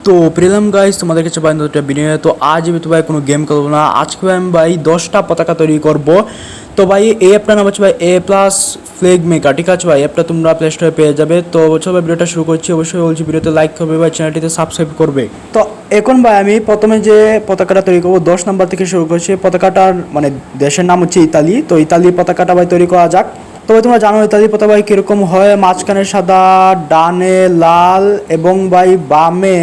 তো প্রিলাম গাইস তোমাদের কাছে ভাই নতুন একটা ভিডিও। তো আজ আমি তো ভাই কোনো গেম খেলবো না, আজকে ভাই আমি ভাই 10টা পতাকা তৈরি করব। তো ভাই এই অ্যাপটার নাম হচ্ছে ভাই এ প্লাস ফ্লেগ মেকার, ঠিক আছে ভাই? অ্যাপটা তোমরা প্লে স্টোরে পেয়ে যাবে। তো অবশ্যই ভাই ভিডিওটা শুরু করছি, অবশ্যই বলছি ভিডিওতে লাইক করবে ভাই, চ্যানেলটিতে সাবস্ক্রাইব করবে। তো এখন ভাই আমি প্রথমে যে পতাকাটা তৈরি করবো 10 নম্বর থেকে শুরু করছি। পতাকাটার মানে দেশের নাম হচ্ছে ইতালি। তো ইতালির পতাকাটা ভাই তৈরি করা যাক। তবে তোমরা জানো ইত্যাদি পতাকা ভাই কীরকম হয়, মাঝখানে সাদা, ডানে লাল এবং ভাই বামে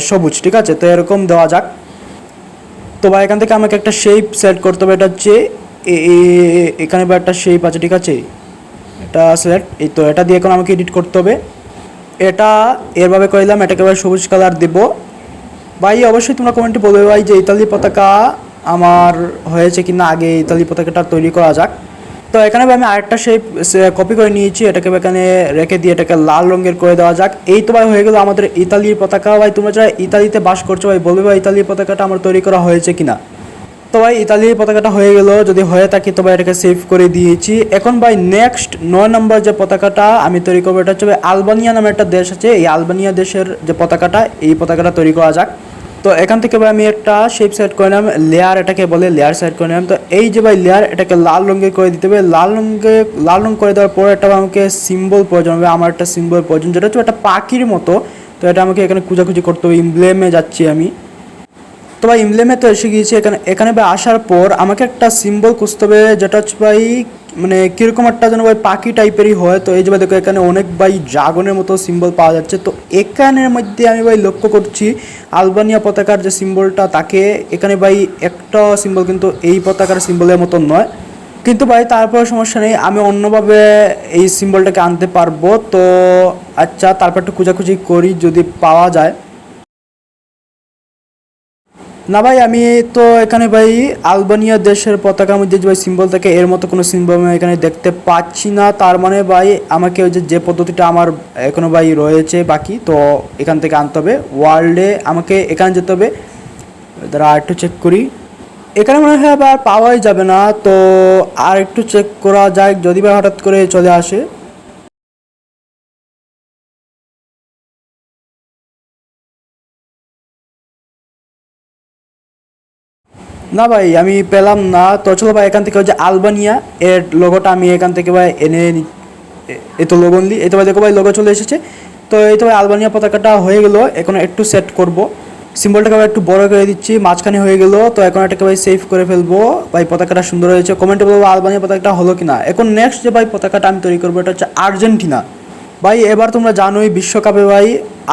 সবুজ, ঠিক আছে? তো এরকম দেওয়া যাক। তো ভাই এখান থেকে আমাকে একটা শেপ সেট করতে হবে, এটা হচ্ছে এখানে বা একটা শেপ আছে, ঠিক আছে? এটা সিলেক্ট, এই তো এটা দিয়ে এখন আমাকে এডিট করতে হবে। এটা এরভাবে করলাম, এটাকে ভাই সবুজ কালার দেবো। ভাই অবশ্যই তোমরা কমেন্টে বলবে ভাই যে ইতালি পতাকা আমার হয়েছে কিনা, আগে ইতালি পতাকাটা তৈরি করা যাক। তো এখানে আমি আরেকটা শেপ কপি করে নিয়েছি, এটাকে এখানে রেখে দিয়ে এটাকে লাল রঙের করে দেওয়া যাক। এই তো ভাই হয়ে গেল আমাদের ইতালির পতাকা। ভাই তোমরা যারা ইতালিতে বাস করছো ভাই বলবে ভাই ইতালির পতাকাটা আমার তৈরি করা হয়েছে কিনা। তো ভাই ইতালির পতাকাটা হয়ে গেল, যদি হয়ে থাকে তো ভাই এটাকে সেভ করে দিয়েছি। এখন ভাই নেক্সট 9 নম্বর যে পতাকাটা আমি তৈরি করবো, এটা হচ্ছে ভাই আলবানিয়া নামে একটা দেশ আছে, এই আলবানিয়া দেশের যে পতাকাটা, এই পতাকাটা তৈরি করা যাক। তো এখান থেকে ভাই আমি একটা শেপ সেট করে নিলাম, লেয়ার এটাকে বলে, লেয়ার সেট করে নিলাম। তো এই যে ভাই লেয়ার, এটাকে লাল রঙের করে দিতে হবে। লাল রঙ করে দেওয়ার পর এটা আমাকে সিম্বল প্রয়োজন হবে, আমার একটা সিম্বল প্রয়োজন যেটা হচ্ছে একটা পাখির মতো। তো এটা আমাকে এখানে খোঁজাখুঁজি করতে হবে, ইমব্লেমে যাচ্ছি আমি। তো ভাই ইমব্লেমে তো এসে গিয়েছি, এখানে এখানে ভাই আসার পর আমাকে একটা সিম্বল খুঁজতে হবে যেটা হচ্ছে ভাই মানে কীরকম একটা যেন ভাই পাখি টাইপেরই হয়। তো এই যে ভাই দেখো এখানে অনেক ভাই ড্রাগনের মতো সিম্বল পাওয়া যাচ্ছে। তো এখানের মধ্যে আমি ভাই লক্ষ্য করছি আলবানিয়া পতাকার যে সিম্বলটা, তাকে এখানে ভাই একটা সিম্বল কিন্তু এই পতাকার সিম্বলের মতো নয়। কিন্তু ভাই তারপর সমস্যা নেই, আমি অন্যভাবে এই সিম্বলটাকে আনতে পারবো। তো আচ্ছা, তারপর একটু খোঁজাখুঁজি করি যদি পাওয়া যায়। না ভাই আমি তো এখানে ভাই আলবানিয়া দেশের পতাকার মধ্যে যে ভাই সিম্বল থাকে এর মতো কোনো সিম্বল আমি এখানে দেখতে পাচ্ছি না। তার মানে ভাই আমাকে ওই যে পদ্ধতিটা আমার এখনো ভাই রয়েছে বাকি, তো এখান থেকে আনতে হবে। ওয়ার্ল্ডে আমাকে এখানে যেতে হবে, দাঁড়া আর একটু চেক করি। এখানে মনে হয় আবার পাওয়াই যাবে না, তো আর একটু চেক করা যায় যদি বা হঠাৎ করে চলে আসে। না ভাই আমি পেলাম না। তো চলো ভাই এখান থেকে ওই যে আলবানিয়া এর লোগোটা আমি এখান থেকে ভাই এনে এই তো লোগো নিই, এই তো ভাই দেখো ভাই লোগো চলে এসেছে। তো এই তো ভাই আলবানিয়া পতাকাটা হয়ে গেল, এখন একটু সেট করব। সিম্বলটাকে ভাই একটু বড় করে দিচ্ছি, মাঝখানে হয়ে গেল। তো এখন এটাকে ভাই সেভ করে ফেলবো। ভাই পতাকাটা সুন্দর হয়েছে, কমেন্টে বলবো আলবানিয়া পতাকাটা হলো কিনা। এখন নেক্সট যে ভাই পতাকাটা আমি তৈরি করবো এটা হচ্ছে আর্জেন্টিনা। ভাই এবার তোমরা জানোই বিশ্বকাপে ভাই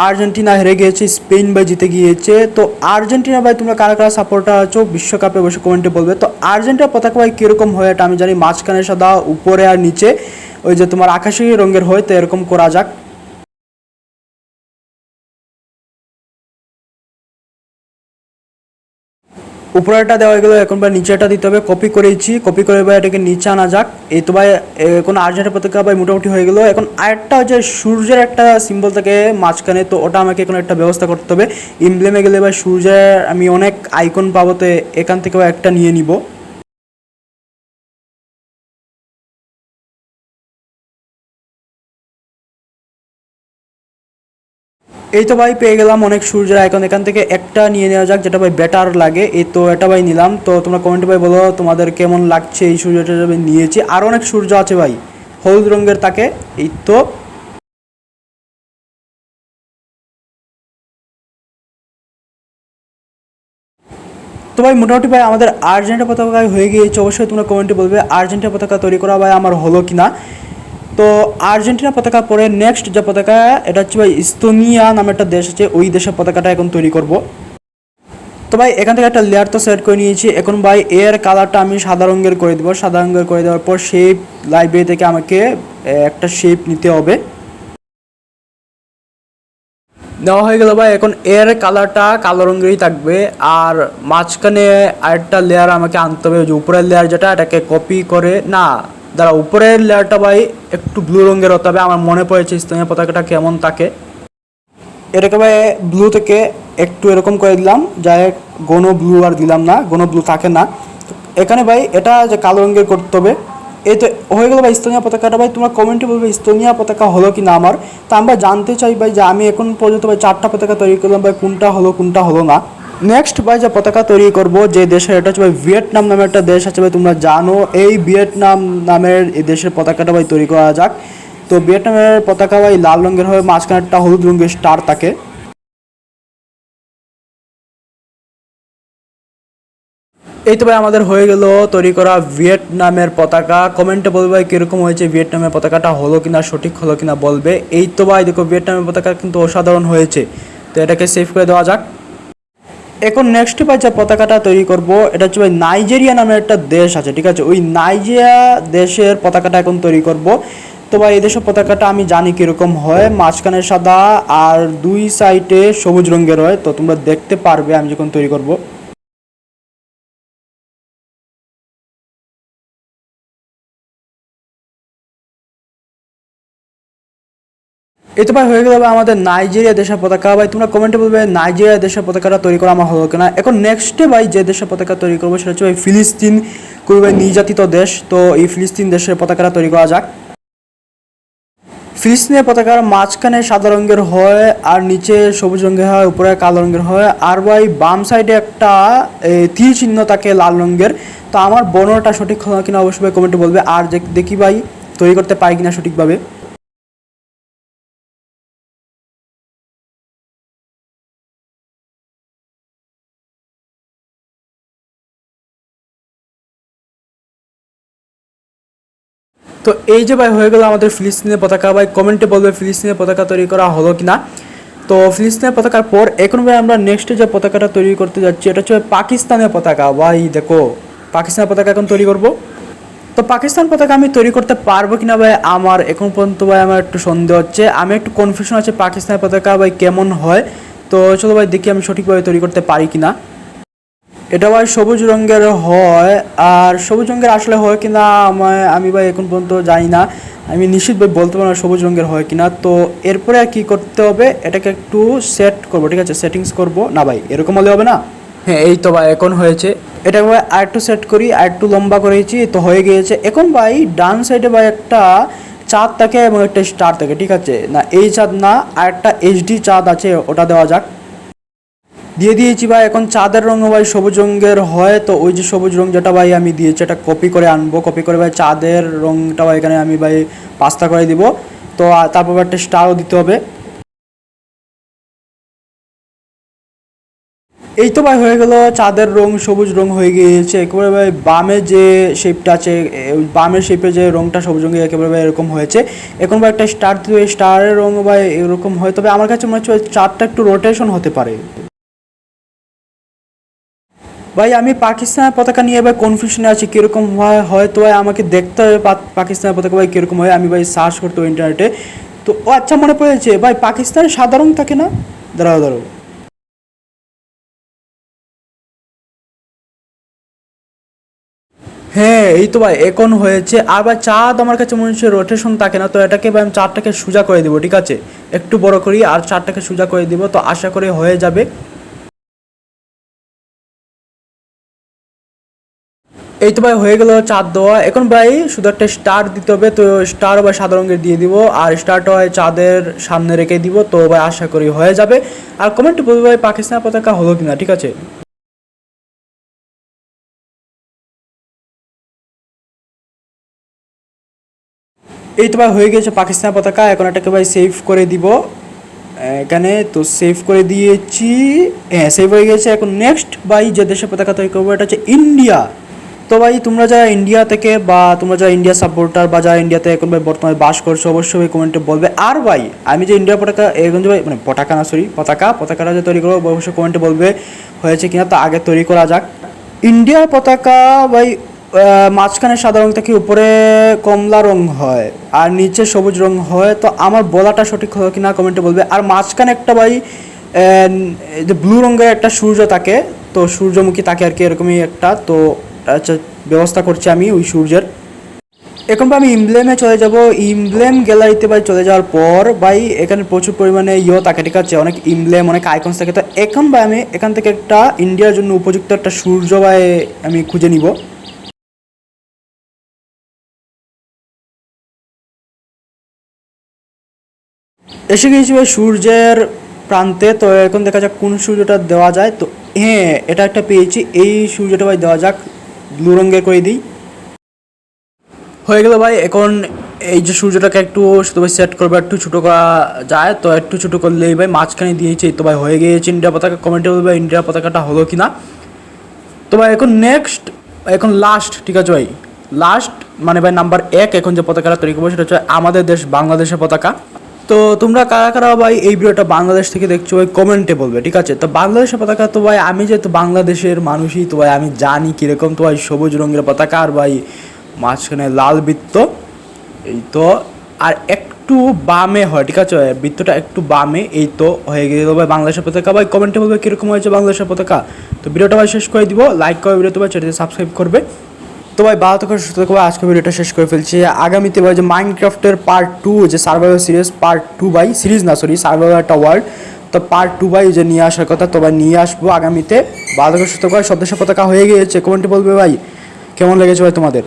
আর্জেন্টিনা হেরে গিয়েছে, স্পেন ভাই জিতে গিয়েছে। তো আর্জেন্টিনা ভাই তোমরা কারা কারা সাপোর্টার আছো বিশ্বকাপে অবশ্যই কমেন্টে বলবে। তো আর্জেন্টিনা পতাকা ভাই কীরকম হয় এটা আমি জানি, মাঝখানে সাদা, উপরে আর নিচে ওই যে তোমার আকাশি রঙের হয়। তো এরকম করা যাক। উপরেরটা দেওয়া হয়ে গেলো, এখন ভাই নিচেটা দিতে হবে। কপি করেছি, কপি করে ভাই এটাকে নিচে আনা যাক। এই তো ভাই এখন আর্জেন্টিনা পতাকা ভাই মোটামুটি হয়ে গেলো। এখন আরেকটা হচ্ছে সূর্যের একটা সিম্বল থাকে মাঝখানে, তো ওটা আমাকে এখন একটা ব্যবস্থা করতে হবে। ইমব্লেমে গেলে ভাই সূর্যের আমি অনেক আইকন পাবো, তো এখান থেকে ভাই একটা নিয়ে নিব। এই তো ভাই পেয়ে গেলাম অনেক সূর্যের আইকন, এখান থেকে একটা নিয়ে নেওয়া যাক যেটা ভাই বেটার লাগে। এই তো এটা ভাই নিলাম। তো তোমরা কমেন্টে ভাই বলো তোমাদের কেমন লাগছে এই সূর্যটা ভাই নিয়েছি। আর অনেক সূর্য আছে ভাই হলুদ রঙের তাকে। এই তো তো ভাই মোটামুটি ভাই আমাদের আর্জেন্টিনা পতাকা হয়ে গিয়েছে। অবশ্যই তোমরা কমেন্টে বলবে আর্জেন্টিনা পতাকা তৈরি করা ভাই আমার হলো কিনা। তো আর্জেন্টিনা পতাকা পরে নেক্সট যে পতাকা এটা হচ্ছে ভাই ইস্তোনিয়া নামে একটা দেশ আছে, ওই দেশের পতাকাটা এখন তৈরি করব। তো ভাই এখান থেকে একটা লেয়ার তো সেট করে নিয়েছি। এখন ভাই এর কালারটা আমি সাদা রঙের করে দেবো। সাদা রঙের করে দেওয়ার পর শেপ লাইব্রেরি থেকে আমাকে একটা শেপ নিতে হবে। নেওয়া হয়ে গেল ভাই, এখন এর কালারটা কালো রঙেরই থাকবে। আর মাঝখানে আরেকটা লেয়ার আমাকে আনতে হবে, যে উপরের লেয়ার যেটা এটাকে কপি করে না, দাঁড়া উপরের লেয়ারটা ভাই একটু ব্লু রঙের হতে হবে। আমার মনে পড়েছে স্থানীয় পতাকাটা কেমন থাকে। এটাকে ভাই ব্লু থেকে একটু এরকম করে দিলাম, যাই ঘন ব্লু আর দিলাম না, ঘন ব্লু থাকে না। এখানে ভাই এটা যে কালো রঙের করতে হবে। এই তো হয়ে গেলো ভাই ইস্তোনিয়া পতাকাটা। ভাই তোমরা কমেন্টে বলবে ইস্তোনিয়া পতাকা হলো কি না আমার। তা আমরা জানতে চাই ভাই যে আমি এখন পর্যন্ত ভাই 4টা পতাকা তৈরি করলাম ভাই, কোনটা হলো না। নেক্সট ভাই যে পতাকা তৈরি করব যে দেশের, এটা হচ্ছে ভাই ভিয়েতনাম নামের একটা দেশ আছে ভাই, তোমরা জানো এই ভিয়েতনাম নামের এই দেশের পতাকাটা ভাই তৈরি করা যাক। তো ভিয়েতনামের পতাকা ভাই লাল রঙের হয়, মাঝখানে একটা হলুদ রঙের স্টার থাকে। এই তো ভাই আমাদের হয়ে গেল তৈরি করা ভিয়েতনামের পতাকা। কমেন্টে বলবে ভাই কীরকম হয়েছে, ভিয়েতনামের পতাকাটা হলো কিনা, সঠিক হলো কিনা বলবে। এই তো ভাই দেখো ভিয়েতনামের পতাকা কিন্তু অসাধারণ হয়েছে। তো এটাকে সেভ করে দেওয়া যাক। এখন নেক্সট ভাই যে পতাকাটা তৈরি করব এটা হচ্ছে ভাই নাইজেরিয়া নামের একটা দেশ আছে, ঠিক আছে, ওই নাইজেরিয়া দেশের পতাকাটা এখন তৈরি করব। তো ভাই এই দেশের পতাকাটা আমি জানি কীরকম হয়, মাঝখানে সাদা আর দুই সাইডে সবুজ রঙের হয়। তো তোমরা দেখতে পারবে আমি যখন তৈরি করব। এই তো ভাই হয়ে গেল ভাই আমাদের নাইজেরিয়া দেশের পতাকা। ভাই তোমরা কমেন্টে বলবে নাইজেরিয়া দেশের পতাকাটা তৈরি করা আমার হলো কিনা। এখন নেক্সটে ভাই যে দেশের পতাকা তৈরি করবো সেটা হচ্ছে ভাই ফিলিস্তিন, খুবই ভাই নির্যাতিত দেশ। তো এই ফিলিস্তিন দেশের পতাকাটা তৈরি করা যাক। ফিলিস্তিনের পতাকার মাঝখানে সাদা রঙের হয় আর নিচে সবুজ রঙের হয়, উপরে কালো রঙের হয়। আর ভাই বাম সাইডে একটা তীর চিহ্ন থাকে লাল রঙের। তো আমার বর্ণনাটা সঠিক হলো কিনা অবশ্যই ভাই কমেন্টে বলবে। আর দেখি ভাই তৈরি করতে পারি কিনা সঠিকভাবে। তো এই যে ভাই হয়ে গেল আমাদের ফিলিস্তিনের পতাকা। ভাই কমেন্টে বলবে ফিলিস্তিনের পতাকা তৈরি করা হলো কিনা। তো ফিলিস্তিনের পতাকার পর এখন ভাই আমরা নেক্সটে যে পতাকাটা তৈরি করতে যাচ্ছি এটা হচ্ছে পাকিস্তানের পতাকা। ভাই দেখো পাকিস্তানের পতাকা এখন তৈরি করব। তো পাকিস্তান পতাকা আমি তৈরি করতে পারবো কিনা ভাই আমার এখন পর্যন্ত ভাই আমার একটু সন্দেহ হচ্ছে, আমি একটু কনফিউশন আছে পাকিস্তানের পতাকা ভাই কেমন হয়। তো চলো ভাই দেখি আমি সঠিকভাবে তৈরি করতে পারি কিনা। এটা ভাই সবুজ রঙের হয়, আর সবুজ রঙের আসলে হয় কিনা আমি ভাই এখন পর্যন্ত জানি না, আমি নিশ্চিত ভাই বলতে পারবো না সবুজ রঙের হয় কিনা। তো এরপরে আর কী করতে হবে, এটাকে একটু সেট করবো, ঠিক আছে, সেটিংস করব না ভাই, এরকম হলে হবে না। হ্যাঁ এই তো ভাই এখন হয়েছে। এটা ভাই আর একটু সেট করি, আর একটু লম্বা করেছি, তো হয়ে গিয়েছে। এখন ভাই ডান সাইডে ভাই একটা চাঁদ থাকে এবং একটা স্টার থাকে, ঠিক আছে, না এই চাঁদ না, আর একটা এইচডি চাঁদ আছে ওটা দেওয়া যাক। দিয়ে দিয়েছি ভাই। এখন চাঁদের রঙ ভাই সবুজ রঙের হয়। তো ওই যে সবুজ রঙ যেটা ভাই আমি দিয়েছি এটা কপি করে আনবো, কপি করে ভাই চাঁদের রঙটা ভাই এখানে আমি ভাই পাস্তা করে দিব। তো তারপর একটা স্টারও দিতে হবে। এই তো ভাই হয়ে গেল চাঁদের রং সবুজ রং হয়ে গিয়েছে একেবারে ভাই। বামে যে শেপটা আছে ওই বামের শেপে যে রংটা সবুজ রঙের একেবারে ভাই এরকম হয়েছে। এখন ভাই একটা স্টার দিতে, স্টারের রং ভাই এরকম হয়, তবে আমার কাছে মনে হচ্ছে চাঁদটা একটু রোটেশন হতে পারে। ভাই আমি পাকিস্তানের পতাকা নিয়ে ভাই কনফিউশনে আছি কীরকম হয়, হয়তো ভাই আমাকে দেখতে হবে পাকিস্তানের পতাকা ভাই কীরকম হয়, আমি ভাই সার্চ করতে হবে ইন্টারনেটে। তো ও আচ্ছা মনে পড়েছে ভাই পাকিস্তানের সাদা রং থাকে না, দাঁড়াও দাঁড়াও। হ্যাঁ এই তো ভাই এখন হয়েছে। আর ভাই চাঁদ আমার কাছে মনে হচ্ছে রোটেশন থাকে না, তো এটাকে ভাই আমি চারটাকে সোজা করে দিব, ঠিক আছে, একটু বড় করি আর চারটাকে সোজা করে দিব, তো আশা করি হয়ে যাবে। এই তো ভাই হয়ে গেল চাঁদ দেওয়া। এখন ভাই শুধু একটা স্টার দিতে হবে, তো স্টার ভাই সাদা রঙের দিয়ে দিব আর স্টারটা ভাই চাঁদের সামনে রেখে দিব, তো ভাই আশা করি হয়ে যাবে। আর কমেন্টে বলবো ভাই পাকিস্তানের পতাকা হলো কিনা, ঠিক আছে। এই তো ভাই হয়ে গেছে পাকিস্তানের পতাকা। এখন এটাকে ভাই সেভ করে দিব এখানে, তো সেভ করে দিয়েছি। হ্যাঁ সেভ হয়ে গেছে। এখন নেক্সট ভাই যে দেশের পতাকা তৈরি করবো এটা হচ্ছে ইন্ডিয়া। তো ভাই তোমরা যারা ইন্ডিয়া থেকে বা তোমরা যারা ইন্ডিয়া সাপোর্টার বা যারা ইন্ডিয়াতে এখন ভাই বর্তমানে বাস করছো অবশ্যই কমেন্টে বলবে। আর ভাই আমি যে ইন্ডিয়া পতাকা এখন যে ভাই মানে পতাকা না সরি পতাকাটা যে তৈরি করবো অবশ্যই কমেন্টে বলবে হয়েছে কিনা। তো আগে তৈরি করা যাক ইন্ডিয়ার পতাকা। ভাই মাঝখানে সাদা রং থেকে উপরে কমলা রং হয় আর নিচে সবুজ রং হয়। তো আমার বলাটা সঠিক হলো কিনা কমেন্টে বলবে। আর মাঝখানে একটা ভাই যে ব্লু রঙের একটা সূর্য থাকে, তো সূর্যমুখী থাকে আর কি এরকমই একটা। তো আচ্ছা ব্যবস্থা করছি আমি ওই সূর্যের। এখন ভাই আমি ইমব্লেমে চলে যাব। ইমব্লেম গ্যালারিতে ভাই চলে যাওয়ার পর ভাই এখানে প্রচুর পরিমাণে থাকে, ঠিক আছে, অনেক ইমব্লেম অনেক আইকনস থাকে। তো এখন ভাই আমি এখান থেকে একটা ইন্ডিয়ার জন্য উপযুক্ত একটা সূর্য ভাই আমি খুঁজে নিব। এসে গিয়েছি ভাই সূর্যের প্রান্তে। তো এখন দেখা যাক কোন সূর্যটা দেওয়া যায়। তো হ্যাঁ, এটা একটা পেয়েছি, এই সূর্যটা ভাই দেওয়া যাক, ব্লু রঙের করে দিই। হয়ে গেল ভাই। এখন এই যে সূর্যটাকে একটু শুধু ভাই সেট করবো, একটু ছোটো করা যায় তো একটু ছোটো করলেই ভাই মাঝখানে দিয়েছি। তো ভাই হয়ে গিয়েছে ইন্ডিয়া পতাকা। কমেন্টে বলবে ইন্ডিয়া পতাকাটা হলো কি না। তো ভাই এখন নেক্সট, এখন লাস্ট, ঠিক আছে ভাই, লাস্ট মানে ভাই নাম্বার 1 এখন যে পতাকাটা তৈরি করবো সেটা হচ্ছে আমাদের দেশ বাংলাদেশের পতাকা। তো তোমরা কারা কারা ভাই এই ভিডিওটা বাংলাদেশ থেকে দেখছো ভাই কমেন্টে বলবে, ঠিক আছে। তো বাংলাদেশের পতাকা তো ভাই আমি যেহেতু বাংলাদেশের মানুষই, তো ভাই আমি জানি কীরকম। তো ভাই সবুজ রঙের পতাকা আর ভাই মাঝখানে লাল বৃত্ত, এই তো। আর একটু বামে হয়, ঠিক আছে, বৃত্তটা একটু বামে, এই তো হয়ে গেল ভাই বাংলাদেশের পতাকা। ভাই কমেন্টে বলবে কীরকম হয়েছে বাংলাদেশের পতাকা। তো ভিডিওটা ভাই শেষ করে দিব, লাইক করে ভিডিওতে ভাই চ্যানেলটি সাবস্ক্রাইব করবে। তো ভাই ভালো থাকো, সুস্থ থাকো ভাই। আজকে ভিডিওটা শেষ করে ফেলছি। আগামীতে ভাই যে মাইনক্রাফটের পার্ট 2, যে সার্ভাইভার সিরিজ পার্ট 2 ভাই, সিরিজ না সরি, সার্ভাইভার একটা ওয়ার্ল্ড, তো পার্ট 2 ভাই যে নিয়ে আসার কথা, তো ভাই নিয়ে আসবো আগামীতে। ভালো থাকো, সুস্থ থাকো ভাই। সব দেশের পতাকা হয়ে গিয়েছে, কমেন্টে বলবে ভাই কেমন লেগেছে ভাই তোমাদের।